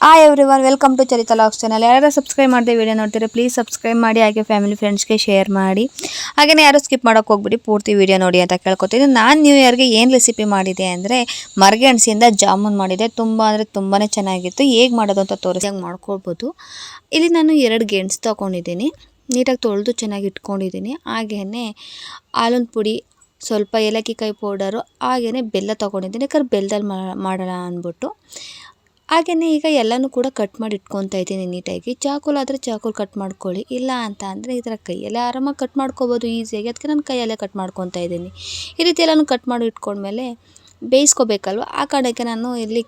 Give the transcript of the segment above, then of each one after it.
Hi everyone, welcome to Charitha logs channel. ಯಾರು subscribe ಮಾಡದೆ video ನೋಡ್ತೀರಾ ಪ್ಲೀಸ್ ಸಬ್ಸ್ಕ್ರೈಬ್ ಮಾಡಿ, ಹಾಗೆ ಫ್ಯಾಮಿಲಿ ಫ್ರೆಂಡ್ಸ್ಗೆ ಶೇರ್ ಮಾಡಿ. ಹಾಗೆಯೇ ಯಾರು ಸ್ಕಿಪ್ ಮಾಡೋಕೆ ಹೋಗ್ಬಿಡಿ, ಪೂರ್ತಿ ವಿಡಿಯೋ ನೋಡಿ ಅಂತ ಕೇಳ್ಕೊತೀನಿ. ನಾನು ನ್ಯೂ ಇಯರ್ಗೆ ಏನು ರೆಸಿಪಿ ಮಾಡಿದೆ ಅಂದರೆ ಮರಗೆಣಸಿಂದ ಜಾಮೂನ್ ಮಾಡಿದೆ. ತುಂಬ ಅಂದರೆ ತುಂಬಾ ಚೆನ್ನಾಗಿತ್ತು. ಹೇಗೆ ಮಾಡೋದು ಅಂತ ತೋರಿಸಿ ಮಾಡ್ಕೊಳ್ಬೋದು. ಇಲ್ಲಿ ನಾನು 2 ಗೆಣಸು ತೊಗೊಂಡಿದ್ದೀನಿ, ನೀಟಾಗಿ ತೊಳೆದು ಚೆನ್ನಾಗಿ ಇಟ್ಕೊಂಡಿದ್ದೀನಿ. ಹಾಗೆಯೇ ಹಾಲಿನ ಪುಡಿ, ಸ್ವಲ್ಪ ಏಲಕ್ಕಿಕಾಯಿ ಪೌಡರು, ಹಾಗೆಯೇ ಬೆಲ್ಲ ತೊಗೊಂಡಿದ್ದೀನಿ. ಯಾಕಂದ್ರೆ ಬೆಲ್ಲದಲ್ಲಿ ಮಾಡೋಣ ಅಂದ್ಬಿಟ್ಟು. ಹಾಗೆಯೇ ಈಗ ಎಲ್ಲನೂ ಕೂಡ ಕಟ್ ಮಾಡಿ ಇಟ್ಕೊತಾ ಇದ್ದೀನಿ ನೀಟಾಗಿ. ಚಾಕುಲಾದರೆ ಚಾಕುಲ್ ಕಟ್ ಮಾಡ್ಕೊಳ್ಳಿ, ಇಲ್ಲ ಅಂತ ಅಂದರೆ ಈ ಥರ ಕೈಯಲ್ಲೇ ಆರಾಮಾಗಿ ಕಟ್ ಮಾಡ್ಕೊಬೋದು ಈಸಿಯಾಗಿ. ಅದಕ್ಕೆ ನಾನು ಕೈಯಲ್ಲೇ ಕಟ್ ಮಾಡ್ಕೊತಾ ಇದ್ದೀನಿ. ಈ ರೀತಿ ಎಲ್ಲನೂ ಕಟ್ ಮಾಡಿ ಇಟ್ಕೊಂಡ್ಮೇಲೆ ಬೇಯಿಸ್ಕೋಬೇಕಲ್ವ. ಆ ಕಾರಣಕ್ಕೆ ನಾನು ಇಲ್ಲಿ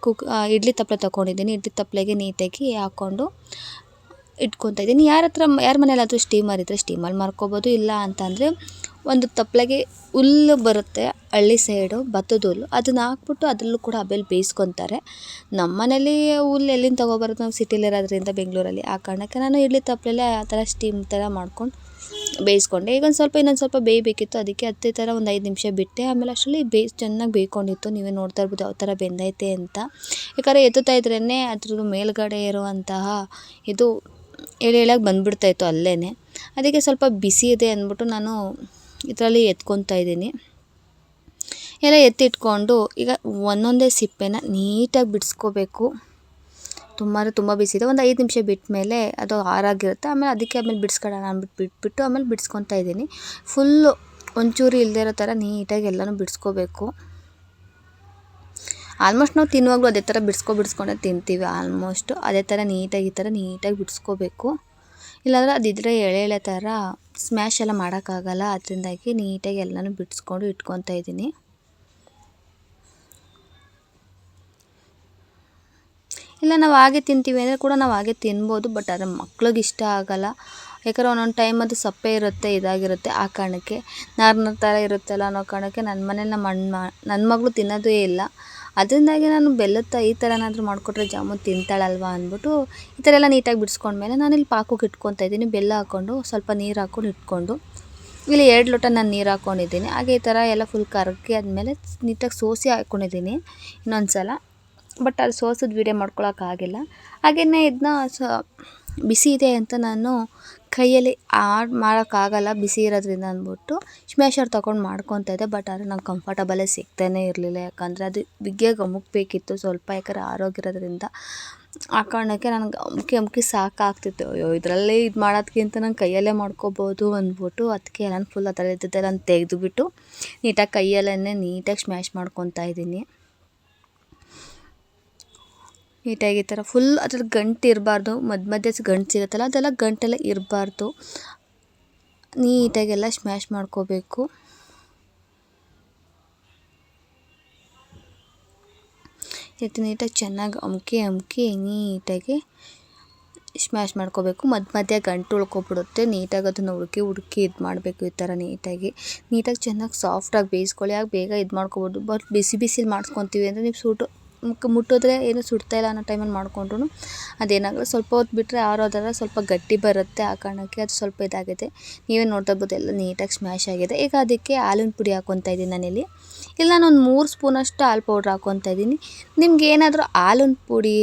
ಇಡ್ಲಿ ತಪ್ಪಲೆ ತೊಗೊಂಡಿದ್ದೀನಿ. ಇಡ್ಲಿ ತಪ್ಪಲೆಗೆ ನೀಟಾಗಿ ಹಾಕ್ಕೊಂಡು ಇಟ್ಕೊತಾ ಇದ್ದೀನಿ. ಯಾರ ಮನೇಲಾದರೂ ಸ್ಟೀಮರ್ ಇದ್ದರೆ ಸ್ಟೀಮಲ್ಲಿ ಮಾಡ್ಕೊಬೋದು, ಇಲ್ಲ ಅಂತಂದರೆ ಒಂದು ತಪ್ಪಲೆಗೆ ಹುಲ್ಲು ಬರುತ್ತೆ, ಹಳ್ಳಿ ಸೈಡು ಭತ್ತದ ಹುಲ್ಲು, ಅದನ್ನು ಹಾಕ್ಬಿಟ್ಟು ಅದರಲ್ಲೂ ಕೂಡ ಹಬೆಯಲ್ಲಿ ಬೇಯಿಸ್ಕೊತಾರೆ. ನಮ್ಮ ಮನೇಲಿ ಹುಲ್ಲು ಎಲ್ಲಿಂದ ತೊಗೊಬರೋದು, ನಾವು ಸಿಟಿಲಿರೋದ್ರಿಂದ ಬೆಂಗಳೂರಲ್ಲಿ. ಆ ಕಾರಣಕ್ಕೆ ನಾನು ಇಡ್ಲಿ ತಪ್ಪಲೆಲ್ಲೇ ಆ ಥರ ಸ್ಟೀಮ್ ಥರ ಮಾಡ್ಕೊಂಡು ಬೇಯಿಸ್ಕೊಂಡೆ. ಈಗ ಇನ್ನೊಂದು ಸ್ವಲ್ಪ ಬೇಯಬೇಕಿತ್ತು, ಅದಕ್ಕೆ ಅದೇ ಥರ ಒಂದು 5 ನಿಮಿಷ ಬಿಟ್ಟೆ. ಆಮೇಲೆ ಅಷ್ಟರಲ್ಲಿ ಚೆನ್ನಾಗಿ ಬೇಯ್ಕೊಂಡಿತ್ತು. ನೀವೇ ನೋಡ್ತಾ ಇರ್ಬೋದು ಯಾವ ಥರ ಬೆಂದೈತೆ ಅಂತ. ಯಾಕಂದರೆ ಎತ್ತುತ್ತಾ ಇದ್ರೇ ಅದ್ರ ಮೇಲ್ಗಡೆ ಇರುವಂತಹ ಇದು ಎಳೆಯಾಗಿ ಬಂದುಬಿಡ್ತಾಯಿತ್ತು ಅಲ್ಲೇ. ಅದಕ್ಕೆ ಸ್ವಲ್ಪ ಬಿಸಿ ಇದೆ ಅಂದ್ಬಿಟ್ಟು ನಾನು ಇದರಲ್ಲಿ ಎತ್ಕೊತಾ ಇದ್ದೀನಿ. ಎಲ್ಲ ಎತ್ತಿಟ್ಕೊಂಡು ಈಗ ಒಂದೊಂದೇ ಸಿಪ್ಪೆನ ನೀಟಾಗಿ ಬಿಡಿಸ್ಕೋಬೇಕು. ತುಂಬ ಬಿಸಿ ಇದೆ. ಒಂದು 5 ನಿಮಿಷ ಬಿಟ್ಟ ಮೇಲೆ ಅದು ಆರಾಗಿರುತ್ತೆ. ಆಮೇಲೆ ಬಿಡಿಸ್ಕೊಳ್ಳೋಣ ಅಂದ್ಬಿಟ್ಟು ಬಿಟ್ಬಿಟ್ಟು ಆಮೇಲೆ ಬಿಡಿಸ್ಕೊತಾ ಇದ್ದೀನಿ. ಫುಲ್ಲು ಒಂಚೂರು ಇಲ್ಲದೇ ಇರೋ ಥರ ನೀಟಾಗಿ ಎಲ್ಲನೂ ಬಿಡಿಸ್ಕೋಬೇಕು. ಆಲ್ಮೋಸ್ಟ್ ನಾವು ತಿನ್ನುವಾಗಲೂ ಅದೇ ಥರ ಬಿಡಿಸ್ಕೊಂಡೇ ತಿಂತೀವಿ. ಆಲ್ಮೋಸ್ಟು ಅದೇ ಥರ ನೀಟಾಗಿ ಬಿಡಿಸ್ಕೋಬೇಕು. ಇಲ್ಲಾಂದರೆ ಅದಿದ್ದರೆ ಎಳೆ ಥರ ಸ್ಮ್ಯಾಶ್ ಎಲ್ಲ ಮಾಡೋಕ್ಕಾಗಲ್ಲ. ಅದರಿಂದಾಗಿ ನೀಟಾಗಿ ಎಲ್ಲನೂ ಬಿಡಿಸ್ಕೊಂಡು ಇಟ್ಕೊತಾ ಇದ್ದೀನಿ. ಇಲ್ಲ ನಾವು ಹಾಗೆ ತಿಂತೀವಿ ಅಂದರೆ ಕೂಡ ನಾವು ಹಾಗೆ ತಿನ್ಬೋದು, ಬಟ್ ಆದರೆ ಮಕ್ಳಿಗೆ ಇಷ್ಟ ಆಗೋಲ್ಲ. ಯಾಕಂದರೆ ಒಂದೊಂದು ಟೈಮ್ ಅದು ಸಪ್ಪೆ ಇರುತ್ತೆ, ಇದಾಗಿರುತ್ತೆ. ಆ ಕಾರಣಕ್ಕೆ ನಾರ್ನ ಥರ ಇರುತ್ತಲ್ಲ ಅನ್ನೋ ಕಾರಣಕ್ಕೆ ನನ್ನ ಮನೇಲಿ ನನ್ನ ಮಗಳು ತಿನ್ನೋದೇ ಇಲ್ಲ. ಅದರಿಂದಾಗಿ ನಾನು ಈ ಥರ ಏನಾದರೂ ಮಾಡಿಕೊಟ್ರೆ ಜಾಮೂನ್ ತಿಂತಾಳಲ್ವ ಅಂದ್ಬಿಟ್ಟು ಈ ಥರ ಎಲ್ಲ ನೀಟಾಗಿ ಬಿಡಿಸ್ಕೊಂಡ್ಮೇಲೆ ನಾನಿಲ್ಲಿ ಪಾಕಕ್ಕೆ ಇಟ್ಕೊತಾ ಇದ್ದೀನಿ. ಬೆಲ್ಲ ಹಾಕ್ಕೊಂಡು ಸ್ವಲ್ಪ ನೀರು ಹಾಕ್ಕೊಂಡು ಇಟ್ಕೊಂಡು ಇಲ್ಲಿ 2 ಲೋಟ ನಾನು ನೀರು ಹಾಕ್ಕೊಂಡಿದ್ದೀನಿ. ಹಾಗೆ ಈ ಥರ ಎಲ್ಲ ಫುಲ್ ಕರಗಿ ಆದಮೇಲೆ ನೀಟಾಗಿ ಸೋಸಿ ಹಾಕ್ಕೊಂಡಿದ್ದೀನಿ ಇನ್ನೊಂದು ಸಲ. ಬಟ್ ಅದು ಸೋಸೋದು ವೀಡಿಯೋ ಮಾಡ್ಕೊಳಕ್ಕಾಗಿಲ್ಲ. ಹಾಗೆಯೇ ಇದನ್ನ ಬಿಸಿ ಇದೆ ಅಂತ ನಾನು ಕೈಯಲ್ಲಿ ಮಾಡೋಕ್ಕಾಗಲ್ಲ, ಬಿಸಿ ಇರೋದ್ರಿಂದ ಅಂದ್ಬಿಟ್ಟು ಸ್ಮ್ಯಾಶರ್ ತೊಗೊಂಡು ಮಾಡ್ಕೊತಾ ಇದ್ದೆ. ಬಟ್ ಆದರೆ ನಂಗೆ ಕಂಫರ್ಟಬಲೇ ಸಿಗ್ತಾನೇ ಇರಲಿಲ್ಲ. ಯಾಕಂದರೆ ಅದು ಬಿಗಿಯಾಗಿ ಅಮುಕ್ಬೇಕಿತ್ತು ಸ್ವಲ್ಪ, ಯಾಕಂದರೆ ಆರೋಗ್ಯರೋದ್ರಿಂದ. ಆ ಕಾರಣಕ್ಕೆ ನನಗೆ ಅಮುಕಿ ಸಾಕಾಗ್ತಿತ್ತು. ಇದರಲ್ಲೇ ಇದು ಮಾಡೋದಕ್ಕಿಂತ ನಾನು ಕೈಯಲ್ಲೇ ಮಾಡ್ಕೋಬೋದು ಅಂದ್ಬಿಟ್ಟು ಅದಕ್ಕೆ ನಾನು ಫುಲ್ ಅದರಲ್ಲಿ ಇದ್ದಿದ್ದೆ ನಾನು ತೆಗೆದುಬಿಟ್ಟು ನೀಟಾಗಿ ಕೈಯಲ್ಲೇ ನೀಟಾಗಿ ಸ್ಮ್ಯಾಶ್ ಮಾಡ್ಕೊತಾ ಇದ್ದೀನಿ. ನೀಟಾಗಿ ಈ ಥರ ಫುಲ್ ಅದ್ರಲ್ಲಿ ಗಂಟು ಇರಬಾರ್ದು. ಮಧ್ಯೆ ಗಂಟು ಸಿಗುತ್ತಲ್ಲ, ಅದೆಲ್ಲ ಗಂಟೆಲ್ಲ ಇರಬಾರ್ದು. ನೀಟಾಗೆಲ್ಲ ಸ್ಮ್ಯಾಶ್ ಮಾಡ್ಕೋಬೇಕು. ಇದು ನೀಟಾಗಿ ಚೆನ್ನಾಗಿ ಅಮುಕಿ ನೀಟಾಗಿ ಸ್ಮ್ಯಾಶ್ ಮಾಡ್ಕೋಬೇಕು. ಮಧ್ಯೆ ಗಂಟು ಉಳ್ಕೊಬಿಡುತ್ತೆ. ನೀಟಾಗಿ ಅದನ್ನು ಹುಡುಕಿ ಇದು ಮಾಡಬೇಕು. ಈ ಥರ ನೀಟಾಗಿ ಚೆನ್ನಾಗಿ ಸಾಫ್ಟಾಗಿ ಬೇಯಿಸ್ಕೊಳ್ಳಿ. ಆಗ ಬೇಗ ಇದು ಮಾಡ್ಕೊಬೋದು. ಬಟ್ ಬಿಸಿಲಿ ಮಾಡ್ಕೊತೀವಿ ಅಂದರೆ ನೀವು ಮುಟ್ಟಿದ್ರೆ ಏನೂ ಸುಡ್ತಾಯಿಲ್ಲ ಅನ್ನೋ ಟೈಮಲ್ಲಿ ಮಾಡ್ಕೊಂಡ್ರು ಅದೇನಾಗಲ್ಲ. ಸ್ವಲ್ಪ ಹೊತ್ತು ಬಿಟ್ಟರೆ ಆರೋದಾದ್ರೆ ಸ್ವಲ್ಪ ಗಟ್ಟಿ ಬರುತ್ತೆ. ಆ ಕಾರಣಕ್ಕೆ ಅದು ಸ್ವಲ್ಪ ಇದಾಗಿದೆ. ನೀವೇ ನೋಡ್ತಾ ಇರ್ಬೋದು ಎಲ್ಲ ನೀಟಾಗಿ ಸ್ಮ್ಯಾಶ್ ಆಗಿದೆ. ಈಗ ಅದಕ್ಕೆ ಹಾಲಿನ ಪುಡಿ ಹಾಕ್ಕೊತಾ ಇದ್ದೀನಿ ನಾನಿಲ್ಲಿ. ನಾನೊಂದು 3 ಸ್ಪೂನಷ್ಟು ಹಾಲು ಪೌಡ್ರ್ ಹಾಕ್ಕೊತಾ ಇದ್ದೀನಿ. ನಿಮ್ಗೆ ಏನಾದರೂ ಹಾಲಿನ ಪುಡಿ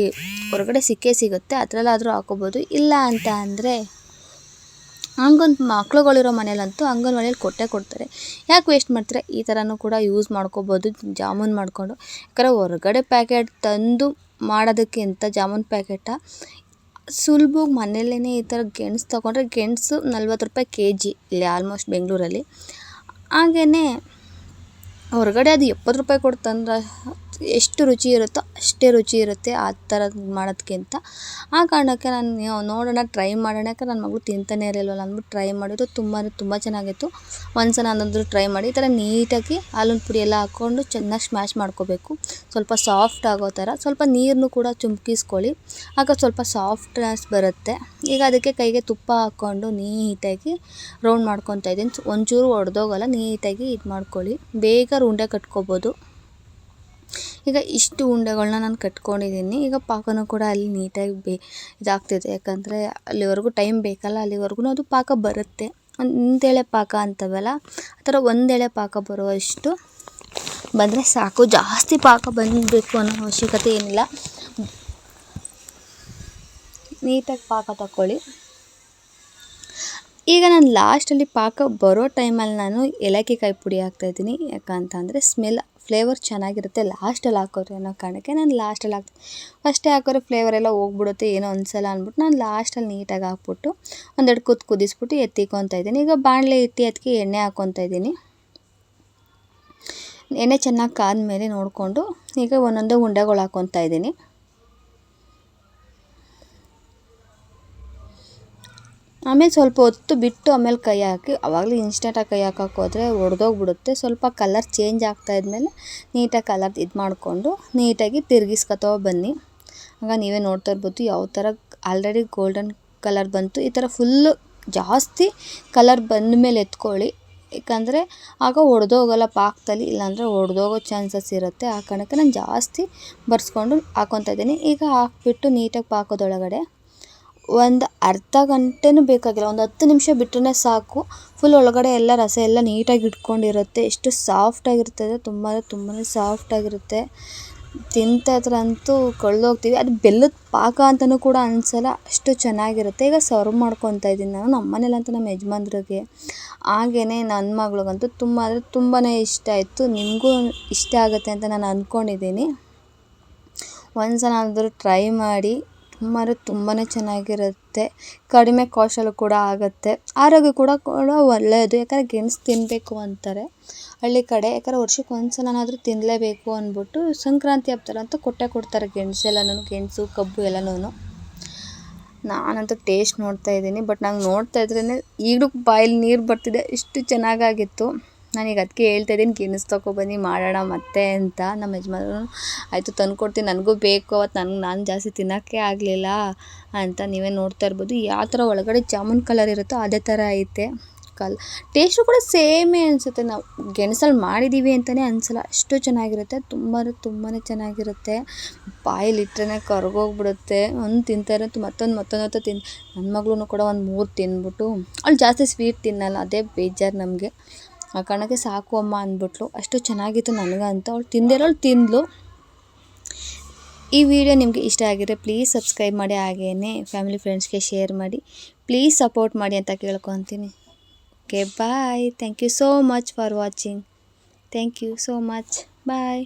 ಹೊರಗಡೆ ಸಿಗುತ್ತೆ, ಅದರಲ್ಲಾದರೂ ಹಾಕ್ಕೋಬೋದು. ಇಲ್ಲ ಅಂತ ಅಂದರೆ ಮಕ್ಳುಗಳಿರೋ ಮನೇಲಂತೂ ಅಂಗನವಾಡಿಯಲ್ಲಿ ಕೊಡ್ತಾರೆ. ಯಾಕೆ ವೇಸ್ಟ್ ಮಾಡ್ತಾರೆ? ಈ ಥರನೂ ಕೂಡ ಯೂಸ್ ಮಾಡ್ಕೋಬೋದು ಜಾಮೂನ್ ಮಾಡಿಕೊಂಡು. ಯಾಕಂದರೆ ಹೊರಗಡೆ ಪ್ಯಾಕೆಟ್ ತಂದು ಮಾಡೋದಕ್ಕಿಂತ ಜಾಮೂನ್ ಪ್ಯಾಕೆಟ ಸುಲಭವಾಗಿ ಮನೆಯಲ್ಲೇ ಈ ಥರ ಗೆಣಸು ತೊಗೊಂಡ್ರೆ ಗೆಣಸು 40 ರೂಪಾಯಿ kg ಇಲ್ಲಿ ಆಲ್ಮೋಸ್ಟ್ ಬೆಂಗಳೂರಲ್ಲಿ. ಹಾಗೆಯೇ ಹೊರಗಡೆ ಅದು 70 ರೂಪಾಯಿ ಕೊಟ್ಟು ತಂದ್ರೆ ಎಷ್ಟು ರುಚಿ ಇರುತ್ತೋ ಅಷ್ಟೇ ರುಚಿ ಇರುತ್ತೆ ಆ ಥರ ಮಾಡೋದಕ್ಕಿಂತ. ಆ ಕಾರಣಕ್ಕೆ ನಾನು ನೋಡೋಣ, ಟ್ರೈ ಮಾಡೋಣ. ಯಾಕಂದ್ರೆ ನನ್ನ ಮಗಳು ತಿಂತಾನೆ ಇರಲಿಲ್ವಲ್ಲ ಅಂದ್ಬಿಟ್ಟು ಟ್ರೈ ಮಾಡಿದ್ದು. ತುಂಬ ಚೆನ್ನಾಗಿತ್ತು. ಒಂದ್ಸಲ ನಾನಾದರೂ ಟ್ರೈ ಮಾಡಿ. ಈ ಥರ ನೀಟಾಗಿ ಹಾಲಿನ ಪುಡಿ ಎಲ್ಲ ಹಾಕ್ಕೊಂಡು ಚೆನ್ನಾಗಿ ಸ್ಮ್ಯಾಶ್ ಮಾಡ್ಕೋಬೇಕು. ಸ್ವಲ್ಪ ಸಾಫ್ಟ್ ಆಗೋ ಥರ. ಸ್ವಲ್ಪ ನೀರನ್ನು ಕೂಡ ಚುಮ್ಕಿಸ್ಕೊಳ್ಳಿ, ಆಗ ಸ್ವಲ್ಪ ಸಾಫ್ಟ್ನೆಸ್ ಬರುತ್ತೆ. ಈಗ ಅದಕ್ಕೆ ಕೈಗೆ ತುಪ್ಪ ಹಾಕ್ಕೊಂಡು ನೀಟಾಗಿ ರೌಂಡ್ ಮಾಡ್ಕೊತಾ ಇದ್ದೀನಿ. ಒಂಚೂರು ಒಡೆದೋಗಲ್ಲ. ನೀಟಾಗಿ ಇದು ಮಾಡ್ಕೊಳ್ಳಿ. ಬೇಗ ಉಂಡೆ ಕಟ್ಕೋಬೋದು. ಈಗ ಇಷ್ಟು ಉಂಡೆಗಳನ್ನ ನಾನು ಕಟ್ಕೊಂಡಿದ್ದೀನಿ. ಈಗ ಪಾಕನೂ ಕೂಡ ಅಲ್ಲಿ ನೀಟಾಗಿ ಇದಾಗ್ತಿದೆ. ಯಾಕಂದರೆ ಅಲ್ಲಿವರೆಗೂ ಟೈಮ್ ಬೇಕಲ್ಲ, ಅಲ್ಲಿವರೆಗೂ ಅದು ಪಾಕ ಬರುತ್ತೆ. ಒಂದೆಳೆ ಪಾಕ ಅಂತವಲ್ಲ, ಆ ಥರ ಒಂದೆಳೆ ಪಾಕ ಬರುವಷ್ಟು ಬಂದರೆ ಸಾಕು. ಜಾಸ್ತಿ ಪಾಕ ಬಂದಬೇಕು ಅನ್ನೋ ಅವಶ್ಯಕತೆ ಏನಿಲ್ಲ. ನೀಟಾಗಿ ಪಾಕ ತಗೊಳ್ಳಿ. ಈಗ ನಾನು ಲಾಸ್ಟಲ್ಲಿ ಪಾಕ ಬರೋ ಟೈಮಲ್ಲಿ ನಾನು ಏಲಕ್ಕಿ ಕಾಯಿ ಪುಡಿ ಹಾಕ್ತಾಯಿದ್ದೀನಿ. ಯಾಕಂತಂದರೆ ಫ್ಲೇವರ್ ಚೆನ್ನಾಗಿರುತ್ತೆ ಲಾಸ್ಟಲ್ಲಿ ಹಾಕೋದ್ರೆ ಅನ್ನೋ ಕಾರಣಕ್ಕೆ ನಾನು ಲಾಸ್ಟಲ್ಲಿ ಹಾಕ್ತೀನಿ. ಫಸ್ಟೇ ಹಾಕೋದ್ರೆ ಫ್ಲೇವರೆಲ್ಲ ಹೋಗ್ಬಿಡುತ್ತೆ, ಏನೋ ಅನಿಸಲ್ಲ ಅಂದ್ಬಿಟ್ಟು ನಾನು ಲಾಸ್ಟಲ್ಲಿ ನೀಟಾಗಿ ಹಾಕ್ಬಿಟ್ಟು ಒಂದೆರಡು ಕುದಿಸ್ಬಿಟ್ಟು ಎತ್ತಿಕೊತಾ ಇದ್ದೀನಿ. ಈಗ ಬಾಣಲೆ ಇಟ್ಟು ಅದಕ್ಕೆ ಎಣ್ಣೆ ಹಾಕ್ಕೊತಾ ಇದ್ದೀನಿ. ಎಣ್ಣೆ ಚೆನ್ನಾಗಿ ಕಾದ್ಮೇಲೆ ನೋಡಿಕೊಂಡು ಈಗ ಒಂದೊಂದು ಉಂಡೆಗಳು ಹಾಕ್ಕೊತಾ ಇದ್ದೀನಿ. ಆಮೇಲೆ ಸ್ವಲ್ಪ ಹೊತ್ತು ಬಿಟ್ಟು ಆಮೇಲೆ ಕೈ ಹಾಕಿ, ಆವಾಗಲೇ ಇನ್ಸ್ಟೆಂಟಾಗಿ ಕೈ ಹಾಕಕ್ಕೆ ಹೋದರೆ ಒಡೆದೋಗ್ಬಿಡುತ್ತೆ. ಸ್ವಲ್ಪ ಕಲರ್ ಚೇಂಜ್ ಆಗ್ತಾ ಇದ್ಮೇಲೆ ನೀಟಾಗಿ ಕಲರ್ ಇದು ಮಾಡಿಕೊಂಡು ನೀಟಾಗಿ ತಿರುಗಿಸ್ಕೊತಾ ಬನ್ನಿ. ಆಗ ನೀವೇ ನೋಡ್ತಾ ಇರ್ಬೋದು ಯಾವ ಥರ ಆಲ್ರೆಡಿ ಗೋಲ್ಡನ್ ಕಲರ್ ಬಂತು. ಈ ಥರ ಫುಲ್ಲು ಜಾಸ್ತಿ ಕಲರ್ ಬಂದ ಮೇಲೆ ಎತ್ಕೊಳ್ಳಿ, ಯಾಕಂದರೆ ಆಗ ಒಡೆದೋಗಲ್ಲ ಪಾಕದಲ್ಲಿ, ಇಲ್ಲಾಂದರೆ ಒಡೆದೋಗೋ ಚಾನ್ಸಸ್ ಇರುತ್ತೆ. ಆ ಕಾರಣಕ್ಕೆ ನಾನು ಜಾಸ್ತಿ ಬರ್ಸ್ಕೊಂಡು ಹಾಕ್ಕೊತಾ ಇದ್ದೀನಿ. ಈಗ ಹಾಕ್ಬಿಟ್ಟು ನೀಟಾಗಿ ಪಾಕದೊಳಗಡೆ ಒಂದು ಅರ್ಧ ಗಂಟೆನೂ ಬೇಕಾಗಿಲ್ಲ, ಒಂದು 10 ನಿಮಿಷ ಬಿಟ್ಟರೆ ಸಾಕು. ಫುಲ್ ಒಳಗಡೆ ಎಲ್ಲ ರಸ ಎಲ್ಲ ನೀಟಾಗಿ ಇಟ್ಕೊಂಡಿರುತ್ತೆ. ಎಷ್ಟು ಸಾಫ್ಟಾಗಿರ್ತದೆ, ತುಂಬಾ ಸಾಫ್ಟಾಗಿರುತ್ತೆ. ತಿಂತಾದ್ರಂತೂ ಕಳೆದೋಗ್ತೀವಿ. ಅದು ಬೆಲ್ಲದ ಪಾಕ ಅಂತಲೂ ಕೂಡ ಅನಿಸಲ್ಲ, ಅಷ್ಟು ಚೆನ್ನಾಗಿರುತ್ತೆ. ಈಗ ಸರ್ವ್ ಮಾಡ್ಕೊತಾ ಇದ್ದೀನಿ ನಾನು. ನಮ್ಮ ಮನೇಲಂತೂ ನಮ್ಮ ಯಜಮಾನ್ರಿಗೆ ಹಾಗೆಯೇ ನನ್ನ ಮಗಳಿಗಂತೂ ತುಂಬ ಅಂದರೆ ತುಂಬಾ ಇಷ್ಟ ಆಯಿತು. ನಿಮಗೂ ಇಷ್ಟ ಆಗುತ್ತೆ ಅಂತ ನಾನು ಅಂದ್ಕೊಂಡಿದ್ದೀನಿ. ಒಂದ್ಸಲ ಆದರೂ ಟ್ರೈ ಮಾಡಿ, ತುಂಬಾ ಚೆನ್ನಾಗಿರುತ್ತೆ. ಕಡಿಮೆ ಕಾಸ್ಟಲ್ಲೂ ಕೂಡ ಆಗುತ್ತೆ. ಆರೋಗ್ಯ ಕೂಡ ಒಳ್ಳೆಯದು. ಯಾಕಂದರೆ ಗೆಣಸು ತಿನ್ನಬೇಕು ಅಂತಾರೆ ಹಳ್ಳಿ ಕಡೆ. ಯಾಕಂದರೆ ವರ್ಷಕ್ಕೆ ಒಂದ್ಸಲನಾದರೂ ತಿನ್ನಲೇಬೇಕು ಅಂದ್ಬಿಟ್ಟು ಸಂಕ್ರಾಂತಿ ಹಬ್ಬದಲ್ಲಂತೂ ಕೊಡ್ತಾರೆ ಗೆಣಸೆಲ್ಲನೂ, ಗೆಣಸು ಕಬ್ಬು ಎಲ್ಲನೂ. ನಾನಂತೂ ಟೇಸ್ಟ್ ನೋಡ್ತಾ ಇದ್ದೀನಿ, ಬಟ್ ನಂಗೆ ನೋಡ್ತಾ ಇದ್ರೇ ಈಗಲೂ ಬಾಯಲ್ಲಿ ನೀರು ಬರ್ತಿದೆ, ಇಷ್ಟು ಚೆನ್ನಾಗಾಗಿತ್ತು. ನಾನೀಗ ಅದಕ್ಕೆ ಹೇಳ್ತಾ ಇದ್ದೀನಿ ಗೆಣಸು ತೊಗೊಬನ್ನಿ ಮಾಡೋಣ ಮತ್ತೆ ಅಂತ. ನಮ್ಮ ಯಜಮಾನ್ರು ಆಯಿತು ತಂದುಕೊಡ್ತೀನಿ, ನನಗೂ ಬೇಕು. ಅವತ್ತು ನಾನು ಜಾಸ್ತಿ ತಿನ್ನೋಕ್ಕೆ ಆಗಲಿಲ್ಲ ಅಂತ. ನೀವೇ ನೋಡ್ತಾ ಇರ್ಬೋದು ಯಾವ ಥರ ಒಳಗಡೆ ಜಾಮೂನ್ ಕಲರ್ ಇರುತ್ತೋ ಅದೇ ಥರ ಐತೆ. ಟೇಸ್ಟು ಕೂಡ ಸೇಮೇ ಅನಿಸುತ್ತೆ. ನಾವು ಗೆಣಸಲ್ಲಿ ಮಾಡಿದ್ದೀವಿ ಅಂತಲೇ ಅನಿಸಲ್ಲ, ಅಷ್ಟು ಚೆನ್ನಾಗಿರುತ್ತೆ. ತುಂಬಾ ಚೆನ್ನಾಗಿರುತ್ತೆ. ಬಾಯಲ್ಲಿಟ್ಟರೆ ಕರ್ಗೋಗ್ಬಿಡುತ್ತೆ. ಒಂದು ತಿಂತಾರೆ ಮತ್ತೊಂದು ನನ್ನ ಮಗಳೂ ಕೂಡ ಒಂದು 3 ತಿಂದ್ಬಿಟ್ಟು, ಅವಳು ಜಾಸ್ತಿ ಸ್ವೀಟ್ ತಿನ್ನಲ್ಲ, ಅದೇ ಬೇಜಾರು ನಮಗೆ. ಆ ಕಾರಣಕ್ಕೆ ಸಾಕು ಅಮ್ಮ ಅಂದ್ಬಿಟ್ಲು. ಅಷ್ಟು ಚೆನ್ನಾಗಿತ್ತು ನನಗಂತೂ. ಅವಳು ತಿಂದ್ಲು. ಈ ವಿಡಿಯೋ ನಿಮಗೆ ಇಷ್ಟ ಆಗಿದ್ರೆ ಪ್ಲೀಸ್ ಸಬ್ಸ್ಕ್ರೈಬ್ ಮಾಡಿ, ಹಾಗೆಯೇ ಫ್ಯಾಮಿಲಿ ಫ್ರೆಂಡ್ಸ್ಗೆ ಶೇರ್ ಮಾಡಿ, ಪ್ಲೀಸ್ ಸಪೋರ್ಟ್ ಮಾಡಿ ಅಂತ ಕೇಳ್ಕೊತೀನಿ. Okay bye. Thank you so much for watching. Thank you so much. Bye.